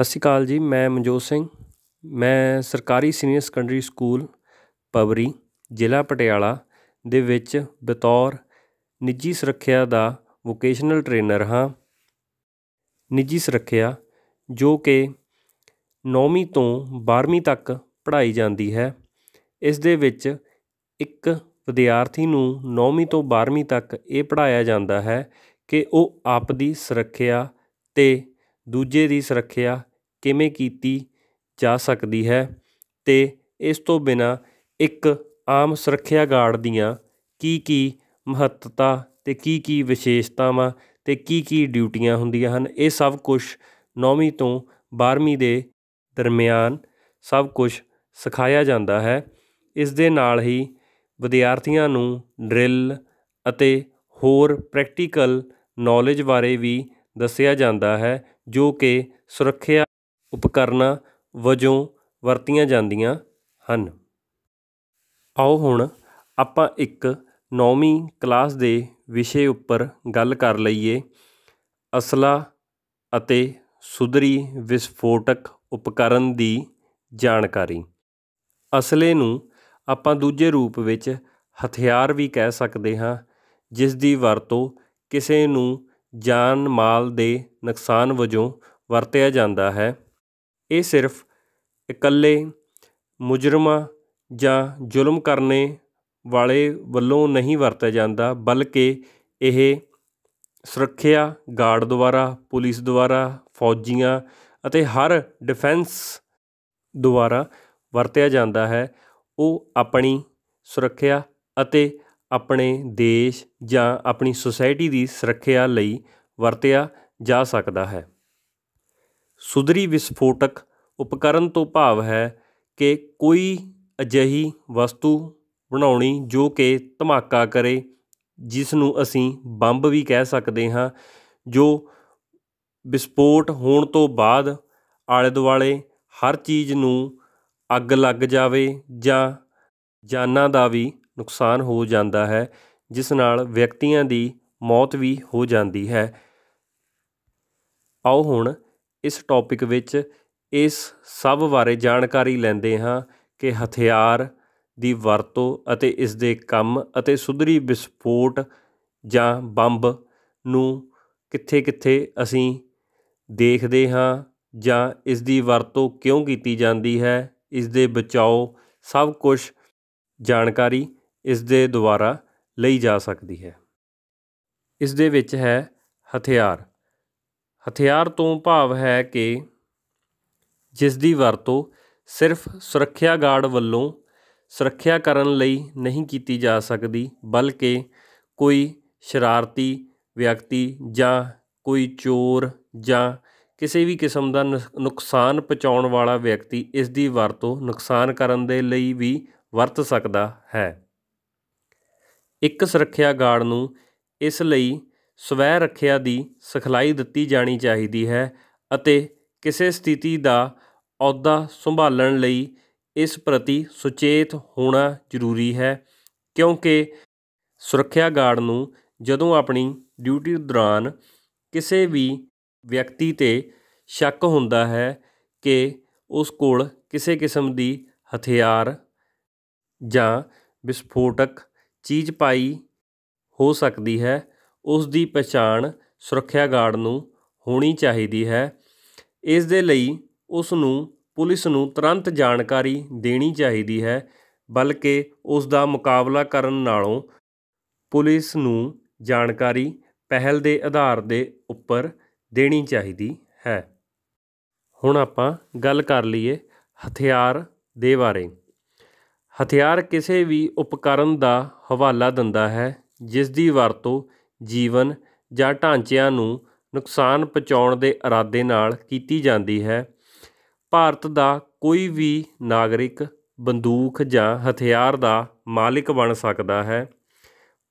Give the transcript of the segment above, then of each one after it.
ਸਤਿ ਸ਼੍ਰੀ ਅਕਾਲ ਜੀ। ਮੈਂ ਮਨਜੋਤ ਸਿੰਘ। ਮੈਂ ਸਰਕਾਰੀ ਸੀਨੀਅਰ ਸੈਕੰਡਰੀ ਸਕੂਲ ਪਵਰੀ, ਜ਼ਿਲ੍ਹਾ ਪਟਿਆਲਾ ਦੇ ਵਿੱਚ ਬਤੌਰ ਨਿੱਜੀ ਸੁਰੱਖਿਆ ਦਾ ਵੋਕੇਸ਼ਨਲ ਟ੍ਰੇਨਰ ਹਾਂ। ਨਿੱਜੀ ਸੁਰੱਖਿਆ ਜੋ ਕਿ 9ਵੀਂ ਤੋਂ 12ਵੀਂ ਤੱਕ ਪੜ੍ਹਾਈ ਜਾਂਦੀ ਹੈ। ਇਸ ਦੇ ਵਿੱਚ ਇੱਕ ਵਿਦਿਆਰਥੀ ਨੂੰ 9ਵੀਂ ਤੋਂ 12ਵੀਂ ਤੱਕ ਇਹ ਪੜ੍ਹਾਇਆ ਜਾਂਦਾ ਹੈ ਕਿ ਉਹ ਆਪ ਦੀ ਸੁਰੱਖਿਆ ਅਤੇ ਦੂਜੇ ਦੀ ਸੁਰੱਖਿਆ ਕਿਵੇਂ ਕੀਤੀ ਜਾ ਸਕਦੀ ਹੈ ਅਤੇ ਇਸ ਤੋਂ ਬਿਨਾਂ ਇੱਕ ਆਮ ਸੁਰੱਖਿਆ ਗਾਰਡ ਦੀਆਂ ਕੀ ਮਹੱਤਤਾ ਅਤੇ ਕੀ ਵਿਸ਼ੇਸ਼ਤਾਵਾਂ ਅਤੇ ਕੀ ਡਿਊਟੀਆਂ ਹੁੰਦੀਆਂ ਹਨ, ਇਹ ਸਭ ਕੁਛ 9ਵੀਂ ਤੋਂ 12ਵੀਂ ਦੇ ਦਰਮਿਆਨ ਸਭ ਕੁਛ ਸਿਖਾਇਆ ਜਾਂਦਾ ਹੈ। ਇਸ ਦੇ ਨਾਲ ਹੀ ਵਿਦਿਆਰਥੀਆਂ ਨੂੰ ਡਰਿੱਲ ਅਤੇ ਹੋਰ ਪ੍ਰੈਕਟੀਕਲ ਨੌਲੇਜ ਬਾਰੇ ਵੀ ਦੱਸਿਆ ਜਾਂਦਾ ਹੈ ਜੋ ਕਿ ਸੁਰੱਖਿਆ ਉਪਕਰਨਾਂ ਵਜੋਂ ਵਰਤੀਆਂ ਜਾਂਦੀਆਂ ਹਨ। ਆਓ ਹੁਣ ਆਪਾਂ ਇੱਕ 9ਵੀਂ ਕਲਾਸ ਦੇ ਵਿਸ਼ੇ ਉੱਪਰ ਗੱਲ ਕਰ ਲਈਏ। ਅਸਲਾ ਅਤੇ ਸੁਧਰੀ ਵਿਸਫੋਟਕ ਉਪਕਰਨ ਦੀ ਜਾਣਕਾਰੀ। ਅਸਲੇ ਨੂੰ ਆਪਾਂ ਦੂਜੇ ਰੂਪ ਵਿੱਚ ਹਥਿਆਰ ਵੀ ਕਹਿ ਸਕਦੇ ਹਾਂ, ਜਿਸ ਦੀ ਵਰਤੋਂ ਕਿਸੇ ਨੂੰ ਜਾਨ ਮਾਲ ਦੇ ਨੁਕਸਾਨ ਵਜੋਂ ਵਰਤਿਆ ਜਾਂਦਾ ਹੈ। ਇਹ ਸਿਰਫ ਇਕੱਲੇ ਮੁਜਰਮਾਂ ਜਾਂ ਜ਼ੁਲਮ ਕਰਨੇ ਵਾਲੇ ਵੱਲੋਂ ਨਹੀਂ ਵਰਤਿਆ ਜਾਂਦਾ, ਬਲਕਿ ਇਹ ਸੁਰੱਖਿਆ ਗਾਰਡ ਦੁਆਰਾ, ਪੁਲਿਸ ਦੁਆਰਾ, ਫੌਜੀਆਂ ਅਤੇ ਹਰ ਡਿਫੈਂਸ ਦੁਆਰਾ ਵਰਤਿਆ ਜਾਂਦਾ ਹੈ। ਉਹ ਆਪਣੀ ਸੁਰੱਖਿਆ ਅਤੇ ਆਪਣੇ ਦੇਸ਼ ਜਾਂ ਆਪਣੀ ਸੁਸਾਇਟੀ ਦੀ ਸੁਰੱਖਿਆ ਲਈ ਵਰਤਿਆ ਜਾ ਸਕਦਾ ਹੈ। ਸੁਧਰੀ ਵਿਸਫੋਟਕ ਉਪਕਰਨ ਤੋਂ ਭਾਵ ਹੈ ਕਿ ਕੋਈ ਅਜਿਹੀ ਵਸਤੂ ਬਣਾਉਣੀ ਜੋ ਕਿ ਧਮਾਕਾ ਕਰੇ, ਜਿਸ ਨੂੰ ਅਸੀਂ ਬੰਬ ਵੀ ਕਹਿ ਸਕਦੇ ਹਾਂ, ਜੋ ਵਿਸਫੋਟ ਹੋਣ ਤੋਂ ਬਾਅਦ ਆਲੇ ਦੁਆਲੇ ਹਰ ਚੀਜ਼ ਨੂੰ ਅੱਗ ਲੱਗ ਜਾਵੇ ਜਾਂ ਜਾਨਾਂ ਦਾ ਵੀ ਨੁਕਸਾਨ ਹੋ ਜਾਂਦਾ ਹੈ, ਜਿਸ ਨਾਲ ਵਿਅਕਤੀਆਂ ਦੀ ਮੌਤ ਵੀ ਹੋ ਜਾਂਦੀ ਹੈ। ਆਓ ਹੁਣ ਇਸ ਟੌਪਿਕ ਵਿੱਚ ਇਸ ਸਭ ਬਾਰੇ ਜਾਣਕਾਰੀ ਲੈਂਦੇ ਹਾਂ ਕਿ ਹਥਿਆਰ ਦੀ ਵਰਤੋਂ ਅਤੇ ਇਸ ਦੇ ਕੰਮ ਅਤੇ ਸੁਧਰੀ ਵਿਸਫੋਟ ਜਾਂ ਬੰਬ ਨੂੰ ਕਿੱਥੇ ਅਸੀਂ ਦੇਖਦੇ ਹਾਂ ਜਾਂ ਇਸ ਦੀ ਵਰਤੋਂ ਕਿਉਂ ਕੀਤੀ ਜਾਂਦੀ ਹੈ, ਇਸ ਦੇ ਬਚਾਓ, ਸਭ ਕੁਛ ਜਾਣਕਾਰੀ ਇਸ ਦੇ ਦੁਆਰਾ ਲਈ ਜਾ ਸਕਦੀ ਹੈ। ਇਸ ਦੇ ਵਿੱਚ ਹੈ ਹਥਿਆਰ। ਹਥਿਆਰ ਤੋਂ ਭਾਵ ਹੈ ਕਿ ਜਿਸ ਦੀ ਵਰਤੋਂ ਸਿਰਫ ਸੁਰੱਖਿਆ ਗਾਰਡ ਵੱਲੋਂ ਸੁਰੱਖਿਆ ਕਰਨ ਲਈ ਨਹੀਂ ਕੀਤੀ ਜਾ ਸਕਦੀ, ਬਲਕਿ ਕੋਈ ਸ਼ਰਾਰਤੀ ਵਿਅਕਤੀ ਜਾਂ ਕੋਈ ਚੋਰ ਜਾਂ ਕਿਸੇ ਵੀ ਕਿਸਮ ਦਾ ਨੁਕਸਾਨ ਪਹੁੰਚਾਉਣ ਵਾਲਾ ਵਿਅਕਤੀ ਇਸ ਦੀ ਵਰਤੋਂ ਨੁਕਸਾਨ ਕਰਨ ਦੇ ਲਈ ਵੀ ਵਰਤ ਸਕਦਾ ਹੈ। ਇੱਕ ਸੁਰੱਖਿਆ ਗਾਰਡ ਨੂੰ ਇਸ ਲਈ ਸਵੈ ਰੱਖਿਆ ਦੀ ਸਿਖਲਾਈ ਦਿੱਤੀ ਜਾਣੀ ਚਾਹੀਦੀ ਹੈ ਅਤੇ ਕਿਸੇ ਸਥਿਤੀ ਦਾ ਅਹੁਦਾ ਸੰਭਾਲਣ ਲਈ ਇਸ ਪ੍ਰਤੀ ਸੁਚੇਤ ਹੋਣਾ ਜ਼ਰੂਰੀ ਹੈ, ਕਿਉਂਕਿ ਸੁਰੱਖਿਆ ਗਾਰਡ ਨੂੰ ਜਦੋਂ ਆਪਣੀ ਡਿਊਟੀ ਦੌਰਾਨ ਕਿਸੇ ਵੀ ਵਿਅਕਤੀ 'ਤੇ ਸ਼ੱਕ ਹੁੰਦਾ ਹੈ ਕਿ ਉਸ ਕੋਲ ਕਿਸੇ ਕਿਸਮ ਦੀ ਹਥਿਆਰ ਜਾਂ ਵਿਸਫੋਟਕ ਚੀਜ਼ ਪਾਈ ਹੋ ਸਕਦੀ ਹੈ, ਉਸ ਦੀ ਪਛਾਣ ਸੁਰੱਖਿਆ ਗਾਰਡ ਨੂੰ ਹੋਣੀ ਚਾਹੀਦੀ ਹੈ। ਇਸ ਦੇ ਲਈ ਉਸ ਨੂੰ ਪੁਲਿਸ ਨੂੰ ਤੁਰੰਤ ਜਾਣਕਾਰੀ ਦੇਣੀ ਚਾਹੀਦੀ ਹੈ, ਬਲਕਿ ਉਸ ਦਾ ਮੁਕਾਬਲਾ ਕਰਨ ਨਾਲੋਂ ਪੁਲਿਸ ਨੂੰ ਜਾਣਕਾਰੀ ਪਹਿਲ ਦੇ ਆਧਾਰ ਦੇ ਉੱਪਰ ਦੇਣੀ ਚਾਹੀਦੀ ਹੈ। ਹੁਣ ਆਪਾਂ ਗੱਲ ਕਰ ਲਈਏ ਹਥਿਆਰ ਦੇ ਬਾਰੇ। ਹਥਿਆਰ ਕਿਸੇ ਵੀ ਉਪਕਰਨ ਦਾ ਹਵਾਲਾ ਦਿੰਦਾ ਹੈ ਜਿਸ ਦੀ ਵਰਤੋਂ ਜੀਵਨ ਜਾਂ ਢਾਂਚਿਆਂ ਨੂੰ ਨੁਕਸਾਨ ਪਹੁੰਚਾਉਣ ਦੇ ਇਰਾਦੇ ਨਾਲ ਕੀਤੀ ਜਾਂਦੀ ਹੈ। ਭਾਰਤ ਦਾ ਕੋਈ ਵੀ ਨਾਗਰਿਕ ਬੰਦੂਕ ਜਾਂ ਹਥਿਆਰ ਦਾ ਮਾਲਿਕ ਬਣ ਸਕਦਾ ਹੈ,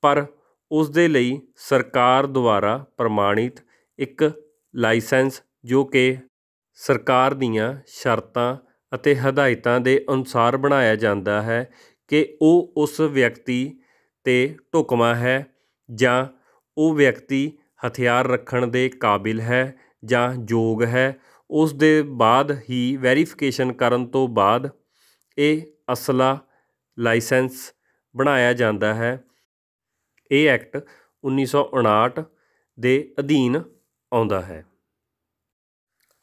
ਪਰ ਉਸ ਦੇ ਲਈ ਸਰਕਾਰ ਦੁਆਰਾ ਪ੍ਰਮਾਣਿਤ ਇੱਕ ਲਾਇਸੈਂਸ, ਜੋ ਕਿ ਸਰਕਾਰ ਦੀਆਂ ਸ਼ਰਤਾਂ ਅਤੇ ਹਦਾਇਤਾਂ ਦੇ ਅਨੁਸਾਰ ਬਣਾਇਆ ਜਾਂਦਾ ਹੈ ਕਿ ਉਹ ਉਸ ਵਿਅਕਤੀ 'ਤੇ ਢੁਕਵਾਂ ਹੈ ਜਾਂ ਉਹ ਵਿਅਕਤੀ ਹਥਿਆਰ ਰੱਖਣ ਦੇ ਕਾਬਿਲ ਹੈ ਜਾਂ ਯੋਗ ਹੈ, ਉਸ ਦੇ ਬਾਅਦ ਹੀ ਵੈਰੀਫਿਕੇਸ਼ਨ ਕਰਨ ਤੋਂ ਬਾਅਦ ਇਹ ਅਸਲਾ ਲਾਇਸੈਂਸ ਬਣਾਇਆ ਜਾਂਦਾ ਹੈ। ਇਹ ਐਕਟ 1959 ਦੇ ਅਧੀਨ ਆਉਂਦਾ ਹੈ।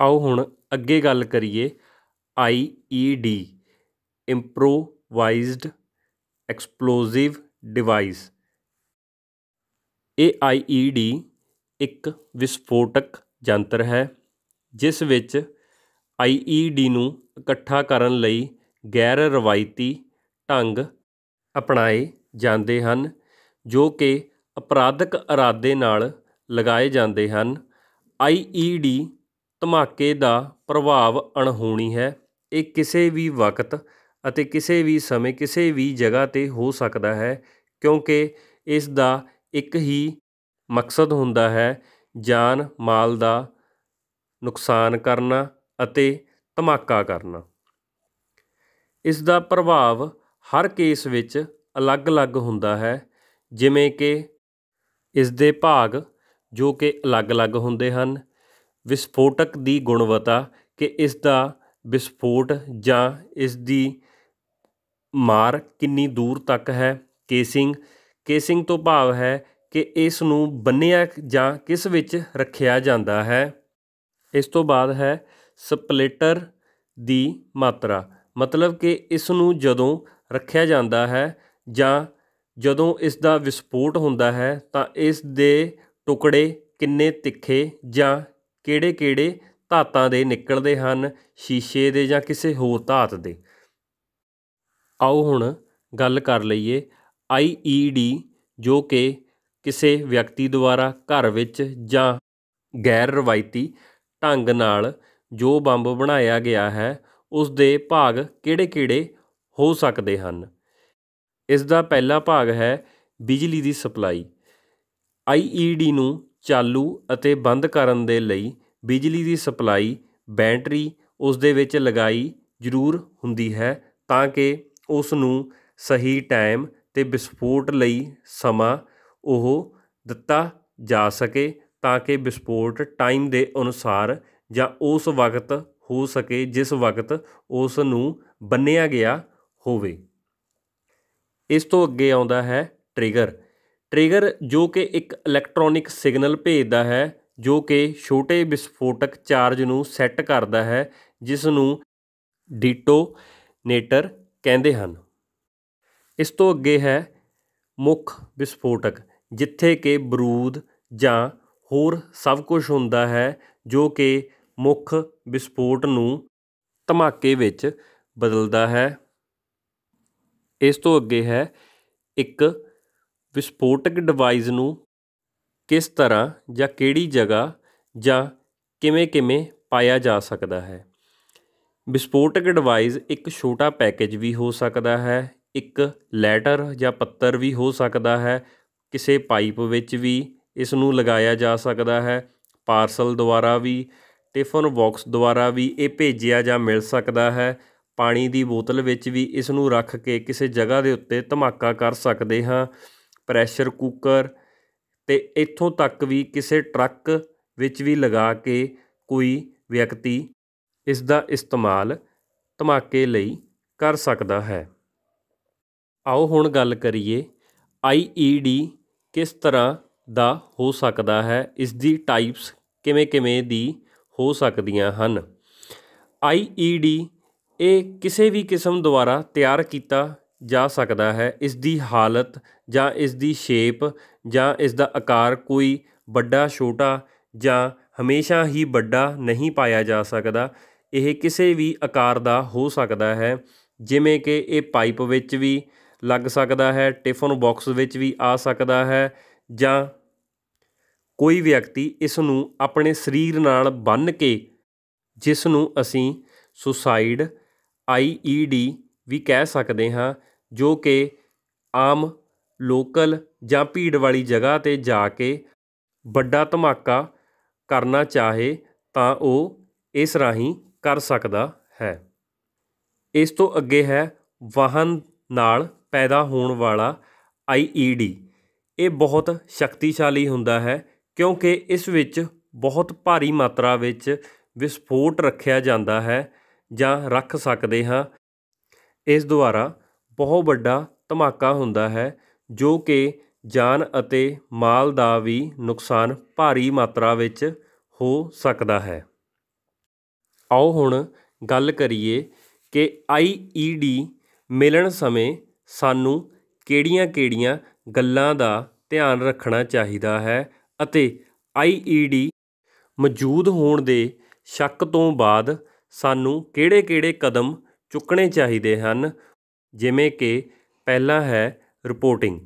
ਆਓ ਹੁਣ ਅੱਗੇ ਗੱਲ ਕਰੀਏ IED ਇੰਪਰੋਵਾਈਜ਼ਡ ਐਕਸਪਲੋਸਿਵ ਡਿਵਾਈਸ। ਇਹ IED ਇੱਕ ਵਿਸਫੋਟਕ ਯੰਤਰ ਹੈ ਜਿਸ ਵਿੱਚ IED ਨੂੰ ਇਕੱਠਾ ਕਰਨ ਲਈ ਗੈਰ ਰਵਾਇਤੀ ਢੰਗ ਅਪਣਾਏ ਜਾਂਦੇ ਹਨ ਜੋ ਕਿ ਅਪਰਾਧਕ ਇਰਾਦੇ ਨਾਲ ਲਗਾਏ ਜਾਂਦੇ ਹਨ। IED ਧਮਾਕੇ ਦਾ ਪ੍ਰਭਾਵ ਅਣਹੋਣੀ ਹੈ। ਇਹ ਕਿਸੇ ਵੀ ਵਕਤ ਅਤੇ ਕਿਸੇ ਵੀ ਸਮੇਂ ਕਿਸੇ ਵੀ ਜਗ੍ਹਾ 'ਤੇ ਹੋ ਸਕਦਾ ਹੈ ਕਿਉਂਕਿ ਇਸ ਦਾ ਇੱਕ ਹੀ ਮਕਸਦ ਹੁੰਦਾ ਹੈ ਜਾਨ ਮਾਲ ਦਾ ਨੁਕਸਾਨ ਕਰਨਾ ਅਤੇ ਧਮਾਕਾ ਕਰਨਾ। ਇਸ ਦਾ ਪ੍ਰਭਾਵ ਹਰ ਕੇਸ ਵਿੱਚ ਅਲੱਗ-ਅਲੱਗ ਹੁੰਦਾ ਹੈ ਜਿਵੇਂ ਕਿ ਇਸ ਦੇ ਭਾਗ ਜੋ ਕਿ ਅਲੱਗ-ਅਲੱਗ ਹੁੰਦੇ ਹਨ, ਵਿਸਫੋਟਕ ਦੀ ਗੁਣਵੱਤਾ ਕਿ ਇਸ ਦਾ ਵਿਸਫੋਟ ਜਾਂ ਇਸ ਦੀ ਮਾਰ ਕਿੰਨੀ ਦੂਰ ਤੱਕ ਹੈ, ਕੇਸਿੰਗ ਤੋਂ ਭਾਵ ਹੈ ਕਿ ਇਸ ਨੂੰ ਬੰਨ੍ਹਿਆ ਜਾਂ ਕਿਸ ਵਿੱਚ ਰੱਖਿਆ ਜਾਂਦਾ ਹੈ। ਇਸ ਤੋਂ ਬਾਅਦ ਹੈ ਸਪਲਿਟਰ ਦੀ ਮਾਤਰਾ, ਮਤਲਬ ਕਿ ਇਸ ਨੂੰ ਜਦੋਂ ਰੱਖਿਆ ਜਾਂਦਾ ਹੈ ਜਾਂ ਜਦੋਂ ਇਸ ਦਾ ਵਿਸਫੋਟ ਹੁੰਦਾ ਹੈ ਤਾਂ ਇਸ ਦੇ ਟੁਕੜੇ ਕਿੰਨੇ ਤਿੱਖੇ ਜਾਂ ਕਿਹੜੇ ਧਾਤਾਂ ਦੇ ਨਿਕਲਦੇ ਹਨ, ਸ਼ੀਸ਼ੇ ਦੇ ਜਾਂ ਕਿਸੇ ਹੋਰ ਧਾਤ ਦੇ। ਆਓ ਹੁਣ ਗੱਲ ਕਰ ਲਈਏ IED ਜੋ ਕਿ ਕਿਸੇ ਵਿਅਕਤੀ ਦੁਆਰਾ ਘਰ ਵਿੱਚ ਜਾਂ ਗੈਰ ਰਵਾਇਤੀ ਢੰਗ ਨਾਲ ਜੋ ਬੰਬ ਬਣਾਇਆ ਗਿਆ ਹੈ ਉਸ ਦੇ ਭਾਗ ਕਿਹੜੇ ਹੋ ਸਕਦੇ ਹਨ। ਇਸ ਦਾ ਪਹਿਲਾ ਭਾਗ ਹੈ ਬਿਜਲੀ ਦੀ ਸਪਲਾਈ। IED ਨੂੰ ਚਾਲੂ ਅਤੇ ਬੰਦ ਕਰਨ ਦੇ ਲਈ ਬਿਜਲੀ ਦੀ ਸਪਲਾਈ ਬੈਟਰੀ ਉਸ ਦੇ ਵਿੱਚ ਲਗਾਈ ਜ਼ਰੂਰ ਹੁੰਦੀ ਹੈ ਤਾਂ ਕਿ ਉਸ ਨੂੰ ਸਹੀ ਟਾਈਮ 'ਤੇ ਵਿਸਫੋਟ ਲਈ ਸਮਾਂ ਉਹ ਦਿੱਤਾ ਜਾ ਸਕੇ ਤਾਂ ਕਿ ਵਿਸਫੋਟ ਟਾਈਮ ਦੇ ਅਨੁਸਾਰ ਜਾਂ ਉਸ ਵਕਤ ਹੋ ਸਕੇ ਜਿਸ ਵਕਤ ਉਸ ਨੂੰ ਬੰਨ੍ਹਿਆ ਗਿਆ ਹੋਵੇ। ਇਸ ਤੋਂ ਅੱਗੇ ਆਉਂਦਾ ਹੈ ਟ੍ਰਿਗਰ ਜੋ ਕਿ ਇੱਕ ਇਲੈਕਟ੍ਰੋਨਿਕ ਸਿਗਨਲ ਭੇਜਦਾ ਹੈ ਜੋ ਕਿ ਛੋਟੇ ਵਿਸਫੋਟਕ ਚਾਰਜ ਨੂੰ ਸੈੱਟ ਕਰਦਾ ਹੈ ਜਿਸ ਨੂੰ ਡੀਟੋਨੇਟਰ ਕਹਿੰਦੇ ਹਨ। ਇਸ ਤੋਂ ਅੱਗੇ ਹੈ ਮੁੱਖ ਵਿਸਫੋਟਕ ਜਿੱਥੇ ਕਿ ਬਰੂਦ ਜਾਂ ਹੋਰ ਸਭ ਕੁਝ ਹੁੰਦਾ ਹੈ ਜੋ ਕਿ ਮੁੱਖ ਵਿਸਫੋਟ ਨੂੰ ਧਮਾਕੇ ਵਿੱਚ ਬਦਲਦਾ ਹੈ। ਇਸ ਤੋਂ ਅੱਗੇ ਹੈ ਇੱਕ ਵਿਸਫੋਟਕ ਡਿਵਾਈਸ ਨੂੰ ਕਿਸ ਤਰ੍ਹਾਂ ਜਾਂ ਕਿਹੜੀ ਜਗ੍ਹਾ ਜਾਂ ਕਿਵੇਂ ਪਾਇਆ ਜਾ ਸਕਦਾ ਹੈ। ਵਿਸਫੋਟਕ ਡਿਵਾਈਸ ਇੱਕ ਛੋਟਾ ਪੈਕੇਜ ਵੀ ਹੋ ਸਕਦਾ ਹੈ, ਇੱਕ ਲੈਟਰ ਜਾਂ ਪੱਤਰ ਵੀ ਹੋ ਸਕਦਾ ਹੈ, ਕਿਸੇ ਪਾਈਪ ਵਿੱਚ ਵੀ ਇਸ ਨੂੰ ਲਗਾਇਆ ਜਾ ਸਕਦਾ ਹੈ, ਪਾਰਸਲ ਦੁਆਰਾ ਵੀ, ਟਿਫਨ ਬਾਕਸ ਦੁਆਰਾ ਵੀ ਇਹ ਭੇਜਿਆ ਜਾਂ ਮਿਲ ਸਕਦਾ ਹੈ, ਪਾਣੀ ਦੀ ਬੋਤਲ ਵਿੱਚ ਵੀ ਇਸ ਨੂੰ ਰੱਖ ਕੇ ਕਿਸੇ ਜਗ੍ਹਾ ਦੇ ਉੱਤੇ ਧਮਾਕਾ ਕਰ ਸਕਦੇ ਹਾਂ, ਪ੍ਰੈਸ਼ਰ ਕੁੱਕਰ ਅਤੇ ਇੱਥੋਂ ਤੱਕ ਵੀ ਕਿਸੇ ਟਰੱਕ ਵਿੱਚ ਵੀ ਲਗਾ ਕੇ ਕੋਈ ਵਿਅਕਤੀ ਇਸ ਦਾ ਇਸਤੇਮਾਲ ਧਮਾਕੇ ਲਈ ਕਰ ਸਕਦਾ ਹੈ। ਆਓ ਹੁਣ ਗੱਲ ਕਰੀਏ IED ਕਿਸ ਤਰ੍ਹਾਂ ਦਾ ਹੋ ਸਕਦਾ ਹੈ, ਇਸ ਦੀ ਟਾਈਪਸ ਕਿਵੇਂ ਦੀ ਹੋ ਸਕਦੀਆਂ ਹਨ। IED ਇਹ ਕਿਸੇ ਵੀ ਕਿਸਮ ਦੁਆਰਾ ਤਿਆਰ ਕੀਤਾ ਜਾ ਸਕਦਾ ਹੈ। ਇਸ ਦੀ ਹਾਲਤ ਜਾਂ ਇਸ ਦੀ ਸ਼ੇਪ ਜਾਂ ਇਸ ਦਾ ਆਕਾਰ ਕੋਈ ਵੱਡਾ ਛੋਟਾ ਜਾਂ ਹਮੇਸ਼ਾ ਹੀ ਵੱਡਾ ਨਹੀਂ ਪਾਇਆ ਜਾ ਸਕਦਾ। ਇਹ ਕਿਸੇ ਵੀ ਆਕਾਰ ਦਾ ਹੋ ਸਕਦਾ ਹੈ ਜਿਵੇਂ ਕਿ ਇਹ ਪਾਈਪ ਵਿੱਚ ਵੀ ਲੱਗ ਸਕਦਾ ਹੈ, ਟਿਫਨ ਬਾਕਸ ਵਿੱਚ ਵੀ ਆ ਸਕਦਾ ਹੈ ਜਾਂ ਕੋਈ ਵਿਅਕਤੀ ਇਸ ਨੂੰ ਆਪਣੇ ਸਰੀਰ ਨਾਲ ਬੰਨ੍ਹ ਕੇ ਜਿਸ ਨੂੰ ਅਸੀਂ ਸੁਸਾਈਡ IED ਵੀ ਕਹਿ ਸਕਦੇ ਹਾਂ ਜੋ ਕਿ ਆਮ ਲੋਕਲ ਜਾਂ ਭੀੜ ਵਾਲੀ ਜਗ੍ਹਾ 'ਤੇ ਜਾ ਕੇ ਵੱਡਾ ਧਮਾਕਾ ਕਰਨਾ ਚਾਹੇ ਤਾਂ ਉਹ ਇਸ ਰਾਹੀਂ ਕਰ ਸਕਦਾ ਹੈ। ਇਸ ਤੋਂ ਅੱਗੇ ਹੈ ਵਾਹਨ ਨਾਲ ਪੈਦਾ ਹੋਣ ਵਾਲਾ IED। ਇਹ ਬਹੁਤ ਸ਼ਕਤੀਸ਼ਾਲੀ ਹੁੰਦਾ ਹੈ ਕਿਉਂਕਿ ਇਸ ਵਿੱਚ ਬਹੁਤ ਭਾਰੀ ਮਾਤਰਾ ਵਿੱਚ ਵਿਸਫੋਟ ਰੱਖਿਆ ਜਾਂਦਾ ਹੈ ਜਾਂ ਰੱਖ ਸਕਦੇ ਹਾਂ। ਇਸ ਦੁਆਰਾ ਬਹੁਤ ਵੱਡਾ ਧਮਾਕਾ ਹੁੰਦਾ ਹੈ ਜੋ ਕਿ ਜਾਨ ਅਤੇ ਮਾਲ ਦਾ ਵੀ ਨੁਕਸਾਨ ਭਾਰੀ ਮਾਤਰਾ ਵਿੱਚ ਹੋ ਸਕਦਾ ਹੈ। ਆਓ ਹੁਣ ਗੱਲ ਕਰੀਏ ਕਿ IED ਮਿਲਣ ਸਮੇਂ ਸਾਨੂੰ ਕਿਹੜੀਆਂ-ਕਿਹੜੀਆਂ ਗੱਲਾਂ ਦਾ ਧਿਆਨ ਰੱਖਣਾ ਚਾਹੀਦਾ ਹੈ ਅਤੇ IED ਮੌਜੂਦ ਹੋਣ ਦੇ ਸ਼ੱਕ ਤੋਂ ਬਾਅਦ ਸਾਨੂੰ ਕਿਹੜੇ-ਕਿਹੜੇ ਕਦਮ ਚੁੱਕਣੇ ਚਾਹੀਦੇ ਹਨ। ਜਿਵੇਂ ਕਿ ਪਹਿਲਾ ਹੈ ਰਿਪੋਰਟਿੰਗ।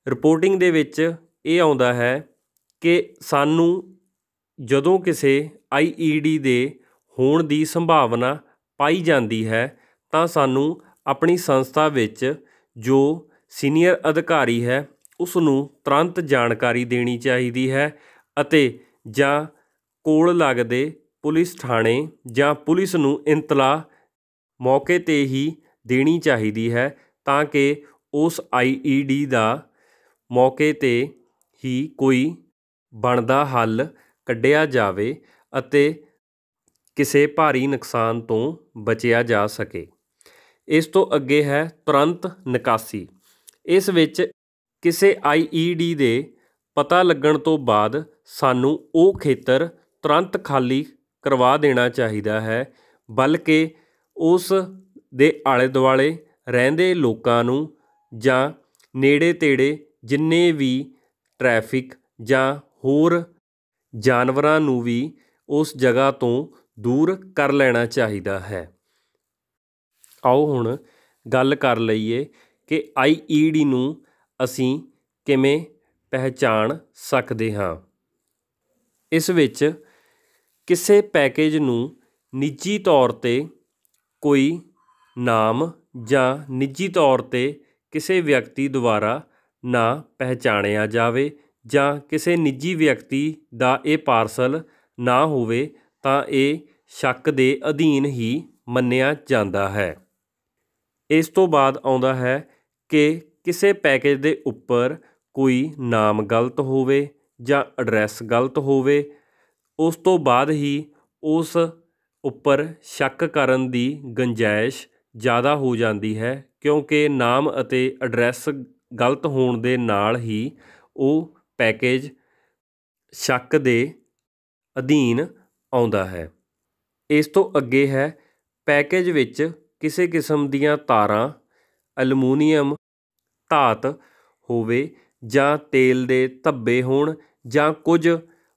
ਰਿਪੋਰਟਿੰਗ ਦੇ ਵਿੱਚ ਇਹ ਆਉਂਦਾ ਹੈ ਕਿ ਸਾਨੂੰ ਜਦੋਂ ਕਿਸੇ IED ਦੇ ਹੋਣ ਦੀ ਸੰਭਾਵਨਾ ਪਾਈ ਜਾਂਦੀ ਹੈ ਤਾਂ ਸਾਨੂੰ ਆਪਣੀ ਸੰਸਥਾ ਵਿੱਚ ਜੋ ਸੀਨੀਅਰ ਅਧਿਕਾਰੀ ਹੈ ਉਸ ਨੂੰ ਤੁਰੰਤ ਜਾਣਕਾਰੀ ਦੇਣੀ ਚਾਹੀਦੀ ਹੈ ਅਤੇ ਜਾਂ ਕੋਲ ਲੱਗਦੇ ਪੁਲਿਸ ਥਾਣੇ ਜਾਂ ਪੁਲਿਸ ਨੂੰ ਇਤਲਾਹ ਮੌਕੇ 'ਤੇ ਹੀ ਦੇਣੀ ਚਾਹੀਦੀ ਹੈ ਤਾਂ ਕਿ ਉਸ IED ਦਾ ਮੌਕੇ 'ਤੇ ਹੀ ਕੋਈ ਬਣਦਾ ਹੱਲ ਕੱਢਿਆ ਜਾਵੇ ਅਤੇ ਕਿਸੇ ਭਾਰੀ ਨੁਕਸਾਨ ਤੋਂ ਬਚਿਆ ਜਾ ਸਕੇ। ਇਸ ਤੋਂ ਅੱਗੇ ਹੈ ਤੁਰੰਤ ਨਿਕਾਸੀ। ਇਸ ਵਿੱਚ ਕਿਸੇ IED ਦੇ ਪਤਾ ਲੱਗਣ ਤੋਂ ਬਾਅਦ ਸਾਨੂੰ ਉਹ ਖੇਤਰ ਤੁਰੰਤ ਖਾਲੀ ਕਰਵਾ ਦੇਣਾ ਚਾਹੀਦਾ ਹੈ, ਬਲਕਿ ਉਸ ਦੇ ਆਲੇ ਦੁਆਲੇ ਰਹਿੰਦੇ ਲੋਕਾਂ ਨੂੰ ਜਾਂ ਨੇੜੇ ਤੇੜੇ ਜਿੰਨੇ ਵੀ ਟ੍ਰੈਫਿਕ ਜਾਂ ਹੋਰ ਜਾਨਵਰਾਂ ਨੂੰ ਵੀ ਉਸ ਜਗ੍ਹਾ ਤੋਂ ਦੂਰ ਕਰ ਲੈਣਾ ਚਾਹੀਦਾ ਹੈ। ਆਓ ਹੁਣ ਗੱਲ ਕਰ ਲਈਏ ਕਿ IED ਨੂੰ ਅਸੀਂ ਕਿਵੇਂ ਪਹਿਚਾਣ ਸਕਦੇ ਹਾਂ। ਇਸ ਵਿੱਚ ਕਿਸੇ ਪੈਕੇਜ ਨੂੰ ਨਿੱਜੀ ਤੌਰ 'ਤੇ ਕੋਈ ਨਾਮ ਜਾਂ ਨਿੱਜੀ ਤੌਰ 'ਤੇ ਕਿਸੇ ਵਿਅਕਤੀ ਦੁਆਰਾ ਨਾ ਪਹਿਚਾਣਿਆ ਜਾਵੇ ਜਾਂ ਕਿਸੇ ਨਿੱਜੀ ਵਿਅਕਤੀ ਦਾ ਇਹ ਪਾਰਸਲ ਨਾ ਹੋਵੇ ਤਾਂ ਇਹ ਸ਼ੱਕ ਦੇ ਅਧੀਨ ਹੀ ਮੰਨਿਆ ਜਾਂਦਾ ਹੈ। ਇਸ ਤੋਂ ਬਾਅਦ ਆਉਂਦਾ ਹੈ ਕਿ ਕਿਸੇ ਪੈਕੇਜ ਦੇ ਉੱਪਰ ਕੋਈ ਨਾਮ ਗਲਤ ਹੋਵੇ ਜਾਂ ਐਡਰੈਸ ਗਲਤ ਹੋਵੇ। ਉਸ ਤੋਂ ਬਾਅਦ ਹੀ ਉਸ ਉੱਪਰ ਸ਼ੱਕ ਕਰਨ ਦੀ ਗੁੰਜਾਇਸ਼ ਜ਼ਿਆਦਾ ਹੋ ਜਾਂਦੀ ਹੈ ਕਿਉਂਕਿ ਨਾਮ ਅਤੇ ਐਡਰੈਸ ਗਲਤ ਹੋਣ ਦੇ ਨਾਲ ਹੀ ਉਹ ਪੈਕੇਜ ਸ਼ੱਕ ਦੇ ਅਧੀਨ ਆਉਂਦਾ ਹੈ। ਇਸ ਤੋਂ ਅੱਗੇ ਹੈ ਪੈਕੇਜ ਵਿੱਚ ਕਿਸੇ ਕਿਸਮ ਦੀਆਂ ਤਾਰਾਂ, ਐਲੂਮੀਨੀਅਮ ਧਾਤ ਹੋਵੇ ਜਾਂ ਤੇਲ ਦੇ ਧੱਬੇ ਹੋਣ ਜਾਂ ਕੁਝ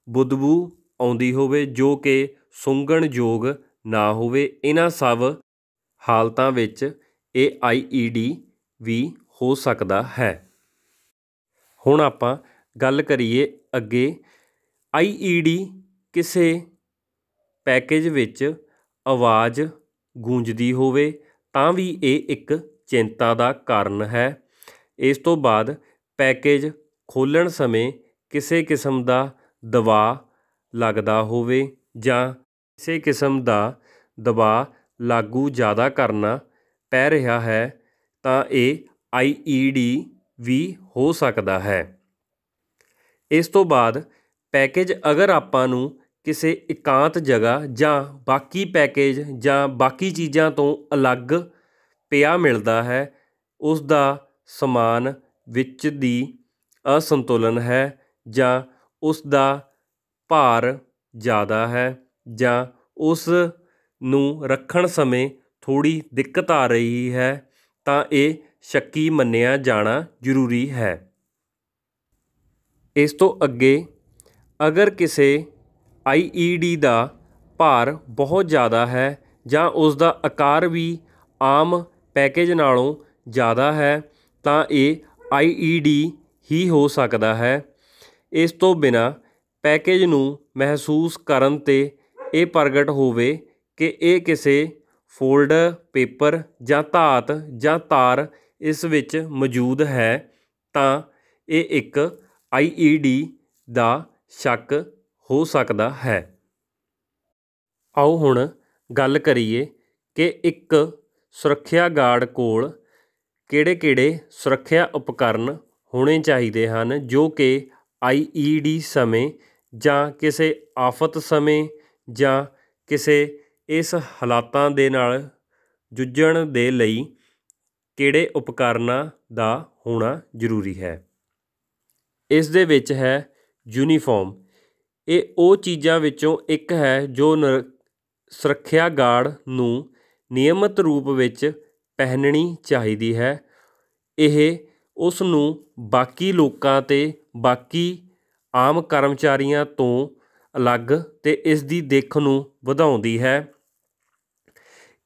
ਬਦਬੂ ਆਉਂਦੀ ਹੋਵੇ ਜੋ ਕਿ ਸੁੰਘਣਯੋਗ ਨਾ ਹੋਵੇ। ਇਹਨਾਂ ਸਭ ਹਾਲਤਾਂ ਵਿੱਚ ਇਹ IED ਵੀ ਹੋ ਸਕਦਾ ਹੈ। ਹੁਣ ਆਪਾਂ ਗੱਲ ਕਰੀਏ ਅੱਗੇ IED ਕਿਸੇ ਪੈਕੇਜ ਵਿੱਚ ਆਵਾਜ਼ ਗੂੰਜਦੀ ਹੋਵੇ ਤਾਂ ਵੀ ਇਹ ਇੱਕ ਚਿੰਤਾ ਦਾ ਕਾਰਨ ਹੈ। ਇਸ ਤੋਂ ਬਾਅਦ ਪੈਕੇਜ ਖੋਲ੍ਹਣ ਸਮੇਂ ਕਿਸੇ ਕਿਸਮ ਦਾ ਦਬਾਅ ਲੱਗਦਾ ਹੋਵੇ ਜਾਂ ਕਿਸੇ ਕਿਸਮ ਦਾ ਦਬਾਅ ਲਾਗੂ ਜ਼ਿਆਦਾ ਕਰਨਾ ਪੈ ਰਿਹਾ ਹੈ ਤਾਂ ਇਹ IED ਵੀ ਹੋ ਸਕਦਾ ਹੈ। ਇਸ ਤੋਂ ਬਾਅਦ ਪੈਕੇਜ ਅਗਰ ਆਪਾਂ ਨੂੰ ਕਿਸੇ ਇਕਾਂਤ ਜਗ੍ਹਾ ਜਾਂ ਬਾਕੀ ਪੈਕੇਜ ਜਾਂ ਬਾਕੀ ਚੀਜ਼ਾਂ ਤੋਂ ਅਲੱਗ ਪਿਆ ਮਿਲਦਾ ਹੈ, ਉਸ ਦਾ ਸਮਾਨ ਵਿੱਚ ਦੀ ਅਸੰਤੁਲਨ ਹੈ ਜਾਂ ਉਸ ਦਾ ਭਾਰ ਜ਼ਿਆਦਾ ਹੈ ਜਾਂ ਉਸ ਨੂੰ ਰੱਖਣ ਸਮੇਂ ਥੋੜ੍ਹੀ ਦਿੱਕਤ ਆ ਰਹੀ ਹੈ ਤਾਂ ਇਹ ਸ਼ੱਕੀ ਮੰਨਿਆ ਜਾਣਾ ਜ਼ਰੂਰੀ ਹੈ। ਇਸ ਤੋਂ ਅੱਗੇ ਅਗਰ ਕਿਸੇ IED ਦਾ ਭਾਰ ਬਹੁਤ ਜ਼ਿਆਦਾ ਹੈ ਜਾਂ ਉਸ ਦਾ ਆਕਾਰ ਵੀ ਆਮ ਪੈਕੇਜ ਨਾਲੋਂ ਜ਼ਿਆਦਾ ਹੈ ਤਾਂ ਇਹ IED ਹੀ ਹੋ ਸਕਦਾ ਹੈ। ਇਸ ਤੋਂ ਬਿਨਾਂ ਪੈਕੇਜ ਨੂੰ ਮਹਿਸੂਸ ਕਰਨ 'ਤੇ ਇਹ ਪ੍ਰਗਟ ਹੋਵੇ ਕਿ ਇਹ ਕਿਸੇ ਫੋਲਡਰ, ਪੇਪਰ ਜਾਂ ਧਾਤ ਜਾਂ ਤਾਰ ਇਸ ਵਿੱਚ ਮੌਜੂਦ ਹੈ ਤਾਂ ਇਹ ਇੱਕ IED ਦਾ ਸ਼ੱਕ ਹੋ ਸਕਦਾ ਹੈ। ਆਓ ਹੁਣ ਗੱਲ ਕਰੀਏ ਕਿ ਇੱਕ ਸੁਰੱਖਿਆ ਗਾਰਡ ਕੋਲ ਕਿਹੜੇ-ਕਿਹੜੇ ਸੁਰੱਖਿਆ ਉਪਕਰਨ ਹੋਣੇ ਚਾਹੀਦੇ ਹਨ ਜੋ ਕਿ IED ਸਮੇਂ ਜਾਂ ਕਿਸੇ ਆਫਤ ਸਮੇਂ ਜਾਂ ਕਿਸੇ ਇਸ ਹਾਲਾਤਾਂ ਦੇ ਨਾਲ ਜੂਝਣ ਦੇ ਲਈ ਕਿਹੜੇ ਉਪਕਰਨਾਂ ਦਾ ਹੋਣਾ ਜ਼ਰੂਰੀ ਹੈ। ਇਸ ਦੇ ਵਿੱਚ ਹੈ ਯੂਨੀਫਾਰਮ। ਇਹ ਉਹ ਚੀਜ਼ਾਂ ਵਿੱਚੋਂ ਇੱਕ ਹੈ ਜੋ ਸੁਰੱਖਿਆ ਗਾਰਡ ਨੂੰ ਨਿਯਮਿਤ ਰੂਪ ਵਿੱਚ ਪਹਿਨਣੀ ਚਾਹੀਦੀ ਹੈ। ਇਹ ਉਸ ਨੂੰ ਬਾਕੀ ਲੋਕਾਂ ਅਤੇ ਬਾਕੀ ਆਮ ਕਰਮਚਾਰੀਆਂ ਤੋਂ ਅਲੱਗ ਅਤੇ ਇਸ ਦੀ ਦਿੱਖ ਨੂੰ ਵਧਾਉਂਦੀ ਹੈ।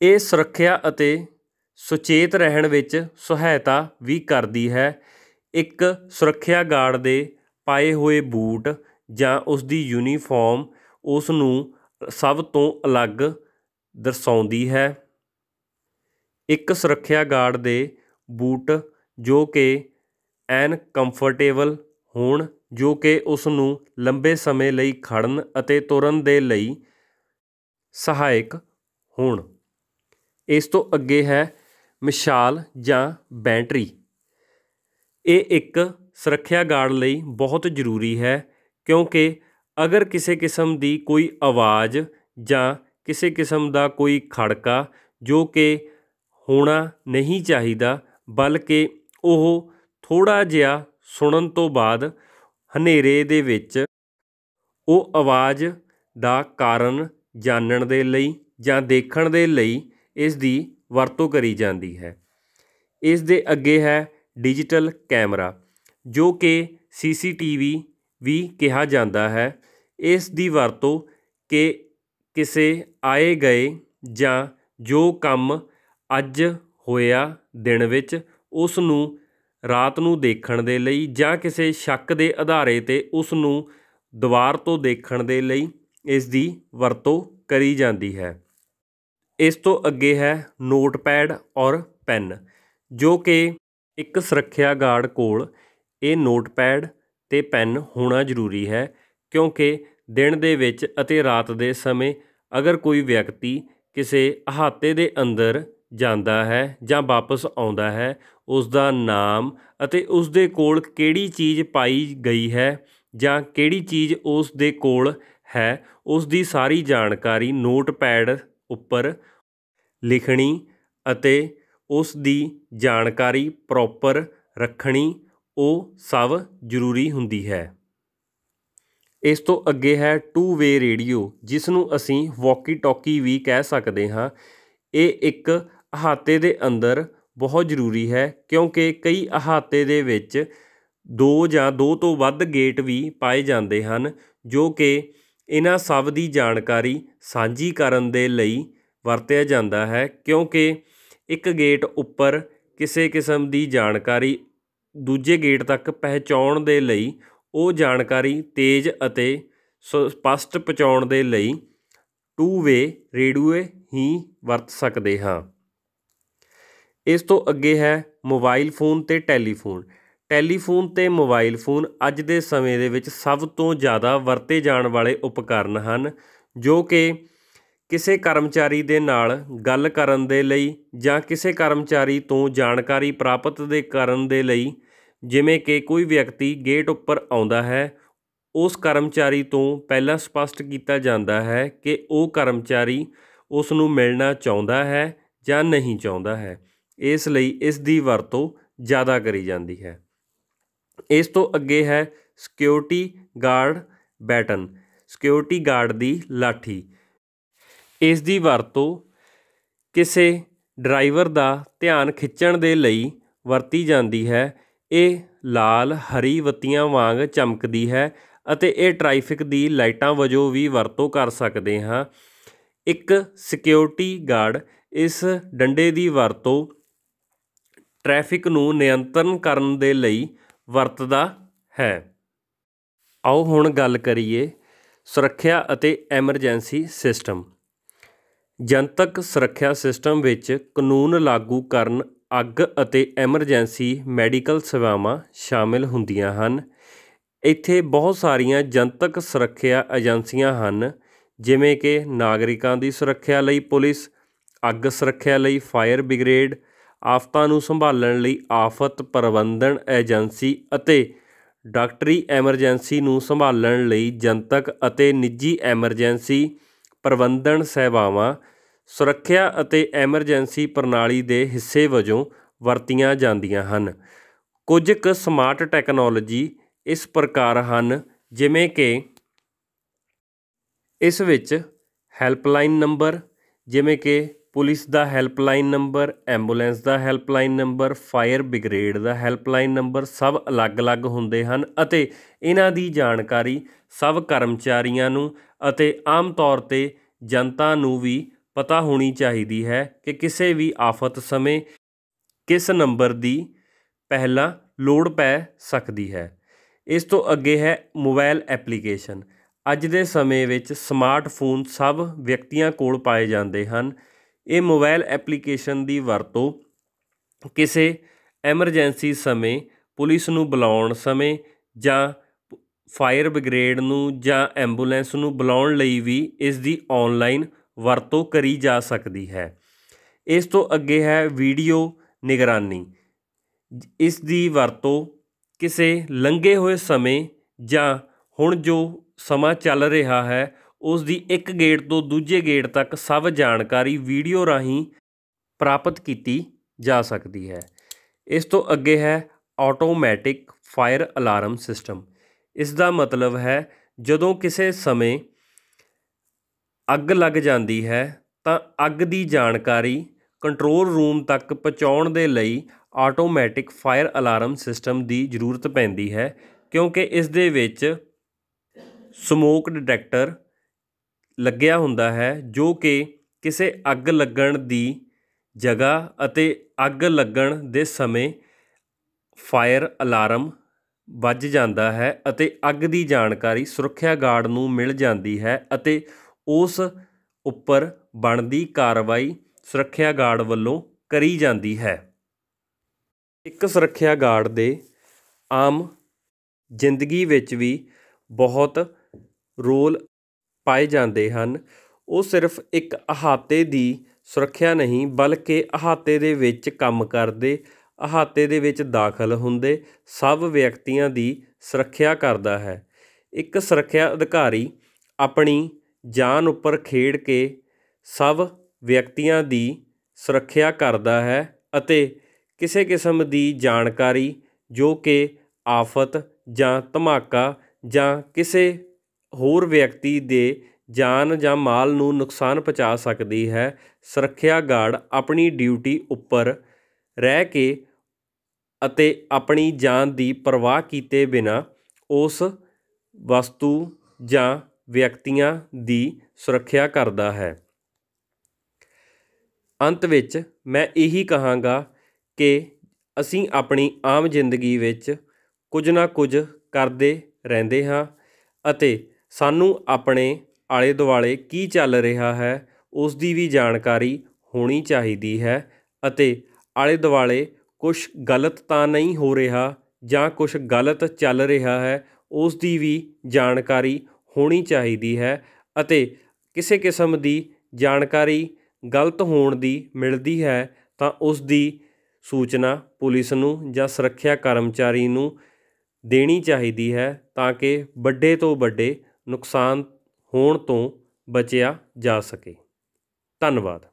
ਇਹ ਸੁਰੱਖਿਆ ਅਤੇ ਸੁਚੇਤ ਰਹਿਣ ਵਿੱਚ ਸਹਾਇਤਾ ਵੀ ਕਰਦੀ ਹੈ। ਇੱਕ ਸੁਰੱਖਿਆ ਗਾਰਡ ਦੇ ਪਾਏ ਹੋਏ ਬੂਟ ਜਾਂ ਉਸ ਦੀ ਯੂਨੀਫਾਰਮ ਉਸ ਨੂੰ ਸਭ ਤੋਂ ਅਲੱਗ ਦਰਸਾਉਂਦੀ ਹੈ। ਇੱਕ ਸੁਰੱਖਿਆ ਗਾਰਡ ਦੇ ਬੂਟ ਜੋ ਕਿ ਐਨ ਕੰਫਰਟੇਬਲ ਹੋਣ, ਜੋ ਕਿ ਉਸ ਨੂੰ ਲੰਬੇ ਸਮੇਂ ਲਈ ਖੜ੍ਹਨ ਅਤੇ ਤੁਰਨ ਦੇ ਲਈ ਸਹਾਇਕ ਹੋਣ। ਇਸ ਤੋਂ ਅੱਗੇ ਹੈ ਮਸ਼ਾਲ ਜਾਂ ਬੈਟਰੀ। ਇਹ ਇੱਕ ਸੁਰੱਖਿਆ ਗਾਰਡ ਲਈ ਬਹੁਤ ਜ਼ਰੂਰੀ ਹੈ, ਕਿਉਂਕਿ ਅਗਰ ਕਿਸੇ ਕਿਸਮ ਦੀ ਕੋਈ ਆਵਾਜ਼ ਜਾਂ ਕਿਸੇ ਕਿਸਮ ਦਾ ਕੋਈ ਖੜਕਾ ਜੋ ਕਿ ਹੋਣਾ ਨਹੀਂ ਚਾਹੀਦਾ, ਬਲਕਿ ਉਹ ਥੋੜ੍ਹਾ ਜਿਹਾ ਸੁਣਨ ਤੋਂ ਬਾਅਦ ਹਨੇਰੇ ਦੇ ਵਿੱਚ ਉਹ ਆਵਾਜ਼ ਦਾ ਕਾਰਨ ਜਾਣਨ ਦੇ ਲਈ ਜਾਂ ਦੇਖਣ ਦੇ ਲਈ ਇਸ ਦੀ ਵਰਤੋਂ ਕਰੀ ਜਾਂਦੀ ਹੈ। ਇਸ ਦੇ ਅੱਗੇ ਹੈ ਡਿਜੀਟਲ ਕੈਮਰਾ, ਜੋ ਕਿ CCTV ਵੀ ਕਿਹਾ ਜਾਂਦਾ ਹੈ। ਇਸ ਦੀ ਵਰਤੋਂ ਕਿ ਕਿਸੇ ਆਏ ਗਏ ਜਾਂ ਜੋ ਕੰਮ ਅੱਜ ਹੋਇਆ ਦਿਨ ਵਿੱਚ ਉਸ ਨੂੰ ਰਾਤ ਨੂੰ ਦੇਖਣ ਦੇ ਲਈ ਜਾਂ ਕਿਸੇ ਸ਼ੱਕ ਦੇ ਆਧਾਰੇ 'ਤੇ ਉਸ ਨੂੰ ਦੁਬਾਰਾ ਤੋਂ ਦੇਖਣ ਦੇ ਲਈ ਇਸ ਦੀ ਵਰਤੋਂ ਕਰੀ ਜਾਂਦੀ ਹੈ। ਇਸ ਤੋਂ ਅੱਗੇ ਹੈ ਨੋਟਪੈਡ ਔਰ ਪੈਨ, ਜੋ ਕਿ ਇੱਕ ਸੁਰੱਖਿਆ ਗਾਰਡ ਕੋਲ ਇਹ ਨੋਟਪੈਡ ਅਤੇ ਪੈਨ ਹੋਣਾ ਜ਼ਰੂਰੀ ਹੈ, ਕਿਉਂਕਿ ਦਿਨ ਦੇ ਵਿੱਚ ਅਤੇ ਰਾਤ ਦੇ ਸਮੇਂ ਅਗਰ ਕੋਈ ਵਿਅਕਤੀ ਕਿਸੇ ਅਹਾਤੇ ਦੇ ਅੰਦਰ ਜਾਂਦਾ ਹੈ ਜਾਂ ਵਾਪਸ ਆਉਂਦਾ ਹੈ, ਉਸ ਦਾ ਨਾਮ ਅਤੇ ਉਸ ਦੇ ਕੋਲ ਕਿਹੜੀ ਚੀਜ਼ ਪਾਈ ਗਈ ਹੈ ਜਾਂ ਕਿਹੜੀ ਚੀਜ਼ ਉਸ ਦੇ ਕੋਲ ਹੈ, ਉਸ ਦੀ ਸਾਰੀ ਜਾਣਕਾਰੀ ਨੋਟਪੈਡ ਉੱਪਰ ਲਿਖਣੀ ਅਤੇ ਉਸ ਦੀ ਜਾਣਕਾਰੀ ਪ੍ਰੋਪਰ ਰੱਖਣੀ, ਉਹ ਸਭ ਜ਼ਰੂਰੀ ਹੁੰਦੀ ਹੈ। ਇਸ ਤੋਂ ਅੱਗੇ ਹੈ 2-ਵੇ ਰੇਡੀਓ, ਜਿਸ ਨੂੰ ਅਸੀਂ ਵਾਕੀ ਟਾਕੀ ਵੀ ਕਹਿ ਸਕਦੇ ਹਾਂ। ਇਹ ਇੱਕ ਅਹਾਤੇ ਦੇ ਅੰਦਰ ਬਹੁਤ ਜ਼ਰੂਰੀ ਹੈ, ਕਿਉਂਕਿ ਕਈ ਅਹਾਤੇ ਦੇ ਵਿੱਚ 2 ਜਾਂ 2 ਤੋਂ ਵੱਧ ਗੇਟ ਵੀ ਪਾਏ ਜਾਂਦੇ ਹਨ, ਜੋ ਕਿ ਇਹਨਾਂ ਸਭ ਦੀ ਜਾਣਕਾਰੀ ਸਾਂਝੀ ਕਰਨ ਦੇ ਲਈ ਵਰਤਿਆ ਜਾਂਦਾ ਹੈ, ਕਿਉਂਕਿ ਇੱਕ ਗੇਟ ਉੱਪਰ ਕਿਸੇ ਕਿਸਮ ਦੀ ਜਾਣਕਾਰੀ ਦੂਜੇ ਗੇਟ ਤੱਕ ਪਹੁੰਚਾਉਣ ਦੇ ਲਈ ਉਹ ਜਾਣਕਾਰੀ ਤੇਜ਼ ਅਤੇ ਸਪਸ਼ਟ ਪਹੁੰਚਾਉਣ ਦੇ ਲਈ 2-ਵੇ ਰੇਡੀਓ ਹੀ ਵਰਤ ਸਕਦੇ ਹਾਂ। ਇਸ ਤੋਂ ਅੱਗੇ ਹੈ ਮੋਬਾਈਲ ਫੋਨ ਅਤੇ ਟੈਲੀਫੋਨ। ਟੈਲੀਫੋਨ ਅਤੇ ਮੋਬਾਈਲ ਫੋਨ ਅੱਜ ਦੇ ਸਮੇਂ ਦੇ ਵਿੱਚ ਸਭ ਤੋਂ ਜ਼ਿਆਦਾ ਵਰਤੇ ਜਾਣ ਵਾਲੇ ਉਪਕਰਨ ਹਨ, ਜੋ ਕਿ ਕਿਸੇ ਕਰਮਚਾਰੀ ਦੇ ਨਾਲ ਗੱਲ ਕਰਨ ਦੇ ਲਈ ਜਾਂ ਕਿਸੇ ਕਰਮਚਾਰੀ ਤੋਂ ਜਾਣਕਾਰੀ ਪ੍ਰਾਪਤ ਕਰਨ ਦੇ ਲਈ, ਜਿਵੇਂ ਕਿ ਕੋਈ ਵਿਅਕਤੀ ਗੇਟ ਉੱਪਰ ਆਉਂਦਾ ਹੈ, ਉਸ ਕਰਮਚਾਰੀ ਤੋਂ ਪਹਿਲਾਂ ਸਪਸ਼ਟ ਕੀਤਾ ਜਾਂਦਾ ਹੈ ਕਿ ਉਹ ਕਰਮਚਾਰੀ ਉਸ ਨੂੰ ਮਿਲਣਾ ਚਾਹੁੰਦਾ ਹੈ ਜਾਂ ਨਹੀਂ ਚਾਹੁੰਦਾ ਹੈ। ਇਸ ਲਈ ਇਸ ਦੀ ਵਰਤੋਂ ਜ਼ਿਆਦਾ ਕਰੀ ਜਾਂਦੀ ਹੈ। ਇਸ ਤੋਂ ਅੱਗੇ ਹੈ security guard baton, security guard ਦੀ ਲਾਠੀ। ਇਸ ਦੀ ਵਰਤੋਂ ਕਿਸੇ ਡਰਾਈਵਰ ਦਾ ਧਿਆਨ ਖਿੱਚਣ ਦੇ ਲਈ ਵਰਤੀ ਜਾਂਦੀ ਹੈ। ਇਹ ਲਾਲ ਹਰੀ ਬੱਤੀਆਂ ਵਾਂਗ ਚਮਕਦੀ ਹੈ ਅਤੇ ਇਹ ਟ੍ਰੈਫਿਕ ਦੀ ਲਾਈਟਾਂ ਵਜੋਂ ਵੀ ਵਰਤੋਂ ਕਰ ਸਕਦੇ ਹਾਂ। ਇੱਕ ਸਿਕਿਉਰਿਟੀ ਗਾਰਡ ਇਸ ਡੰਡੇ ਦੀ ਵਰਤੋਂ ਟ੍ਰੈਫਿਕ ਨੂੰ ਨਿਯੰਤਰਨ ਕਰਨ ਦੇ ਲਈ ਵਰਤਦਾ ਹੈ। ਆਓ ਹੁਣ ਗੱਲ ਕਰੀਏ ਸੁਰੱਖਿਆ ਅਤੇ ਐਮਰਜੈਂਸੀ ਸਿਸਟਮ। ਜਨਤਕ ਸੁਰੱਖਿਆ ਸਿਸਟਮ ਵਿੱਚ ਕਾਨੂੰਨ ਲਾਗੂ ਕਰਨ, ਅੱਗ ਅਤੇ ਐਮਰਜੈਂਸੀ ਮੈਡੀਕਲ ਸੇਵਾਵਾਂ ਸ਼ਾਮਿਲ ਹੁੰਦੀਆਂ ਹਨ। ਇੱਥੇ ਬਹੁਤ ਸਾਰੀਆਂ ਜਨਤਕ ਸੁਰੱਖਿਆ ਏਜੰਸੀਆਂ ਹਨ, ਜਿਵੇਂ ਕਿ ਨਾਗਰਿਕਾਂ ਦੀ ਸੁਰੱਖਿਆ ਲਈ ਪੁਲਿਸ, ਅੱਗ ਸੁਰੱਖਿਆ ਲਈ ਫਾਇਰ ਬ੍ਰਿਗੇਡ, ਆਫਤਾਂ ਨੂੰ ਸੰਭਾਲਣ ਲਈ ਆਫਤ ਪ੍ਰਬੰਧਨ ਏਜੰਸੀ ਅਤੇ ਡਾਕਟਰੀ ਐਮਰਜੈਂਸੀ ਨੂੰ ਸੰਭਾਲਣ ਲਈ ਜਨਤਕ ਅਤੇ ਨਿੱਜੀ ਐਮਰਜੈਂਸੀ ਪ੍ਰਬੰਧਨ ਸੇਵਾਵਾਂ ਸੁਰੱਖਿਆ ਅਤੇ ਐਮਰਜੈਂਸੀ ਪ੍ਰਣਾਲੀ ਦੇ ਹਿੱਸੇ ਵਜੋਂ ਵਰਤੀਆਂ ਜਾਂਦੀਆਂ ਹਨ। ਕੁਝ ਕੁ ਸਮਾਰਟ ਟੈਕਨੋਲੋਜੀ ਇਸ ਪ੍ਰਕਾਰ ਹਨ, ਜਿਵੇਂ ਕਿ ਇਸ ਵਿੱਚ ਹੈਲਪਲਾਈਨ ਨੰਬਰ, ਜਿਵੇਂ ਕਿ ਪੁਲਿਸ ਦਾ ਹੈਲਪਲਾਈਨ ਨੰਬਰ, ਐਂਬੂਲੈਂਸ ਦਾ ਹੈਲਪਲਾਈਨ ਨੰਬਰ, ਫਾਇਰ ਬ੍ਰਿਗੇਡ ਦਾ ਹੈਲਪਲਾਈਨ ਨੰਬਰ ਸਭ ਅਲੱਗ-ਅਲੱਗ ਹੁੰਦੇ ਹਨ ਅਤੇ ਇਹਨਾਂ ਦੀ ਜਾਣਕਾਰੀ ਸਭ ਕਰਮਚਾਰੀਆਂ ਨੂੰ ਅਤੇ ਆਮ ਤੌਰ 'ਤੇ ਜਨਤਾ ਨੂੰ ਵੀ ਪਤਾ ਹੋਣੀ ਚਾਹੀਦੀ ਹੈ ਕਿ ਕਿਸੇ ਵੀ ਆਫਤ ਸਮੇਂ ਕਿਸ ਨੰਬਰ ਦੀ ਪਹਿਲਾਂ ਲੋੜ ਪੈ ਸਕਦੀ ਹੈ। ਇਸ ਤੋਂ ਅੱਗੇ ਹੈ ਮੋਬਾਈਲ ਐਪਲੀਕੇਸ਼ਨ। ਅੱਜ ਦੇ ਸਮੇਂ ਵਿੱਚ ਸਮਾਰਟਫੋਨ ਸਭ ਵਿਅਕਤੀਆਂ ਕੋਲ ਪਾਏ ਜਾਂਦੇ ਹਨ। ਇਹ ਮੋਬਾਈਲ ਐਪਲੀਕੇਸ਼ਨ ਦੀ ਵਰਤੋਂ ਕਿਸੇ ਐਮਰਜੈਂਸੀ ਸਮੇਂ, ਪੁਲਿਸ ਨੂੰ ਬੁਲਾਉਣ ਸਮੇਂ ਜਾਂ ਫਾਇਰ ਬ੍ਰਿਗੇਡ ਨੂੰ ਜਾਂ ਐਂਬੂਲੈਂਸ ਨੂੰ ਬੁਲਾਉਣ ਲਈ ਵੀ ਇਸ ਦੀ ਔਨਲਾਈਨ ਵਰਤੋਂ ਕਰੀ ਜਾ ਸਕਦੀ ਹੈ। ਇਸ ਤੋਂ ਅੱਗੇ ਹੈ ਵੀਡੀਓ ਨਿਗਰਾਨੀ। ਇਸ ਦੀ ਵਰਤੋਂ ਕਿਸੇ ਲੰਘੇ ਹੋਏ ਸਮੇਂ ਜਾਂ ਹੁਣ ਜੋ ਸਮਾਂ ਚੱਲ ਰਿਹਾ ਹੈ ਉਸ ਦੀ ਇੱਕ ਗੇਟ ਤੋਂ ਦੂਜੇ ਗੇਟ ਤੱਕ ਸਭ ਜਾਣਕਾਰੀ ਵੀਡੀਓ ਰਾਹੀਂ ਪ੍ਰਾਪਤ ਕੀਤੀ ਜਾ ਸਕਦੀ ਹੈ। ਇਸ ਤੋਂ ਅੱਗੇ ਹੈ ਆਟੋਮੈਟਿਕ ਫਾਇਰ ਅਲਾਰਮ ਸਿਸਟਮ। ਇਸ ਦਾ ਮਤਲਬ ਹੈ ਜਦੋਂ ਕਿਸੇ ਸਮੇਂ ਅੱਗ ਲੱਗ ਜਾਂਦੀ ਹੈ ਤਾਂ ਅੱਗ ਦੀ ਜਾਣਕਾਰੀ ਕੰਟਰੋਲ ਰੂਮ ਤੱਕ ਪਹੁੰਚਾਉਣ ਦੇ ਲਈ ਆਟੋਮੈਟਿਕ ਫਾਇਰ ਅਲਾਰਮ ਸਿਸਟਮ ਦੀ ਜ਼ਰੂਰਤ ਪੈਂਦੀ ਹੈ, ਕਿਉਂਕਿ ਇਸ ਦੇ ਵਿੱਚ ਸਮੋਕ ਡਿਟੈਕਟਰ ਲੱਗਿਆ ਹੁੰਦਾ ਹੈ ਜੋ ਕਿ ਕਿਸੇ ਅੱਗ ਲੱਗਣ ਦੀ ਜਗ੍ਹਾ ਅਤੇ ਅੱਗ ਲੱਗਣ ਦੇ ਸਮੇਂ ਫਾਇਰ ਅਲਾਰਮ ਵੱਜ ਜਾਂਦਾ ਹੈ ਅਤੇ ਅੱਗ ਦੀ ਜਾਣਕਾਰੀ ਸੁਰੱਖਿਆ ਗਾਰਡ ਨੂੰ ਮਿਲ ਜਾਂਦੀ ਹੈ ਅਤੇ ਉਸ ਉੱਪਰ ਬਣਦੀ ਕਾਰਵਾਈ ਸੁਰੱਖਿਆ ਗਾਰਡ ਵੱਲੋਂ ਕਰੀ ਜਾਂਦੀ ਹੈ। ਇੱਕ ਸੁਰੱਖਿਆ ਗਾਰਡ ਦੇ ਆਮ ਜ਼ਿੰਦਗੀ ਵਿੱਚ ਵੀ ਬਹੁਤ ਰੋਲ ਪਾਏ ਜਾਂਦੇ ਹਨ। ਉਹ ਸਿਰਫ ਇੱਕ ਅਹਾਤੇ ਦੀ ਸੁਰੱਖਿਆ ਨਹੀਂ, ਬਲਕਿ ਅਹਾਤੇ ਦੇ ਵਿੱਚ ਕੰਮ ਕਰਦੇ, ਅਹਾਤੇ ਦੇ ਵਿੱਚ ਦਾਖਲ ਹੁੰਦੇ ਸਭ ਵਿਅਕਤੀਆਂ ਦੀ ਸੁਰੱਖਿਆ ਕਰਦਾ ਹੈ। ਇੱਕ ਸੁਰੱਖਿਆ ਅਧਿਕਾਰੀ ਆਪਣੀ ਜਾਨ ਉੱਪਰ ਖੇਡ ਕੇ ਸਭ ਵਿਅਕਤੀਆਂ ਦੀ ਸੁਰੱਖਿਆ ਕਰਦਾ ਹੈ ਅਤੇ ਕਿਸੇ ਕਿਸਮ ਦੀ ਜਾਣਕਾਰੀ ਜੋ ਕਿ ਆਫਤ ਜਾਂ ਧਮਾਕਾ ਜਾਂ ਕਿਸੇ ਹੋਰ ਵਿਅਕਤੀ ਦੇ ਜਾਨ ਜਾਂ ਮਾਲ ਨੂੰ ਨੁਕਸਾਨ ਪਹੁੰਚਾ ਸਕਦੀ ਹੈ, ਸੁਰੱਖਿਆ ਗਾਰਡ ਆਪਣੀ ਡਿਊਟੀ ਉੱਪਰ ਰਹਿ ਕੇ ਅਤੇ ਆਪਣੀ ਜਾਨ ਦੀ ਪਰਵਾਹ ਕੀਤੇ ਬਿਨਾਂ ਉਸ ਵਸਤੂ ਜਾਂ ਵਿਅਕਤੀਆਂ ਦੀ ਸੁਰੱਖਿਆ ਕਰਦਾ ਹੈ। ਅੰਤ ਵਿੱਚ ਮੈਂ ਇਹੀ ਕਹਾਂਗਾ ਕਿ ਅਸੀਂ ਆਪਣੀ ਆਮ ਜ਼ਿੰਦਗੀ ਵਿੱਚ ਕੁਝ ਨਾ ਕੁਝ ਕਰਦੇ ਰਹਿੰਦੇ ਹਾਂ ਅਤੇ ਸਾਨੂੰ ਆਪਣੇ ਆਲੇ ਦੁਆਲੇ ਕੀ ਚੱਲ ਰਿਹਾ ਹੈ ਉਸ ਦੀ ਵੀ ਜਾਣਕਾਰੀ ਹੋਣੀ ਚਾਹੀਦੀ ਹੈ ਅਤੇ ਆਲੇ ਦੁਆਲੇ ਕੁਛ ਗਲਤ ਤਾਂ ਨਹੀਂ ਹੋ ਰਿਹਾ ਜਾਂ ਕੁਛ ਗਲਤ ਚੱਲ ਰਿਹਾ ਹੈ ਉਸ ਦੀ ਵੀ ਜਾਣਕਾਰੀ ਹੋਣੀ ਚਾਹੀਦੀ ਹੈ ਅਤੇ ਕਿਸੇ ਕਿਸਮ ਦੀ ਜਾਣਕਾਰੀ ਗਲਤ ਹੋਣ ਦੀ ਮਿਲਦੀ ਹੈ ਤਾਂ ਉਸ ਦੀ ਸੂਚਨਾ ਪੁਲਿਸ ਨੂੰ ਜਾਂ ਸੁਰੱਖਿਆ ਕਰਮਚਾਰੀ ਨੂੰ ਦੇਣੀ ਚਾਹੀਦੀ ਹੈ ਤਾਂ ਕਿ ਵੱਡੇ ਤੋਂ ਵੱਡੇ ਨੁਕਸਾਨ ਹੋਣ ਤੋਂ ਬਚਿਆ ਜਾ ਸਕੇ। ਧੰਨਵਾਦ।